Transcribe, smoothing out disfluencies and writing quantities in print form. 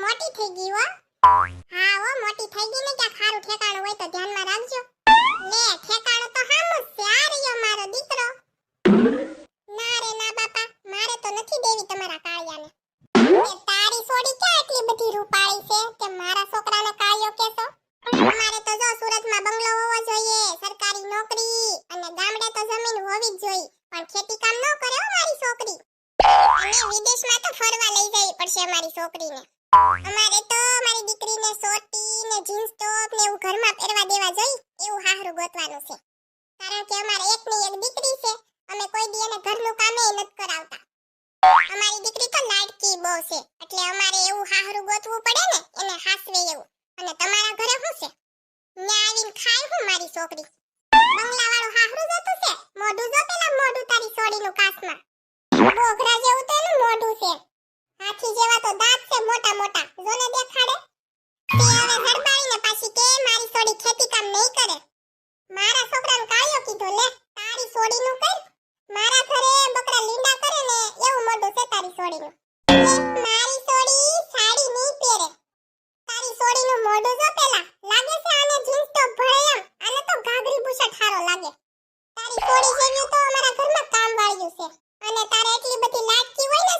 મોટી થઈ ગઈ હો. હા હો, મોટી થઈ ગઈ ને ક્યાં ખારું ઠેકાણું હોય તો ધ્યાનમાં રાખજો. લે ઠેકાણું તો હામું જ છે, આ રહ્યો મારો દીકરો. ના રે ના બાપા, મારે તો નથી દેવી તમારા કાળિયાને. એ તારી સોડી ક્યાં એટલી બધી રૂપાળી છે કે મારા છોકરાને કાળિયો કેસો? અમારે તો જો સુરતમાં બંગલો હોવો જોઈએ, સરકારી નોકરી અને ગામડે તો જમીન હોવી જ જોઈએ, પણ ખેતી કામ ન કરે હો મારી છોકરી. અને વિદેશમાં તો ફરવા લઈ જવી પડશે અમારી છોકરીને. અમારે તો મારી દીકરીને સોટી ને જીન્સ ટોપ ને એવું ઘરમાં પહેરવા દેવા જોઈ, એવું હાહરું ગોતવાનું છે. કારણ કે અમારે એકની એક દીકરી છે, અમે કોઈ દી એને ઘરનું કામે નથી કરાવતા. અમારી દીકરી તો લાડકી બહુ છે, એટલે અમારે એવું હાહરું ગોતવું પડે ને, એને હાસવે એવું. અને તમારા ઘરે શું છે? ન્યા આવીને ખાય હું મારી છોકરી? બંગલાવાળું હાહરું જોતું છે? મોઢું જો પેલા મોઢું તારી સોડીનું કાસમાં. બોઘરા જેવું તો એનું મોઢું છે. હાથી જેવા તો દાંત છે મોટા મોટા, જોને દેખાડે. તે હવે હરબાઈને પાછી કે મારી સોડી ખેતી કામ નહીં કરે. મારા છોકરાને કાળિયો કીધો, લે તારી સોડીનું કર. મારા ઘરે બકરા લીંડા કરે ને એવું મોઢું છે તારી સોડીનું. મારી સોડી સાડી નહીં પહેરે. તારી સોડીનું મોઢું જો પેલા, લાગે છે આને જીન્સ ટોપ ભળે એમ, આને તો ઘાઘરી બુશર્ટ હારો લાગે. તારી સોડી જેવી તો અમારા ઘરમાં કામ વાળ્યું છે. અને તારે એટલી બધી લાડકી હોય ને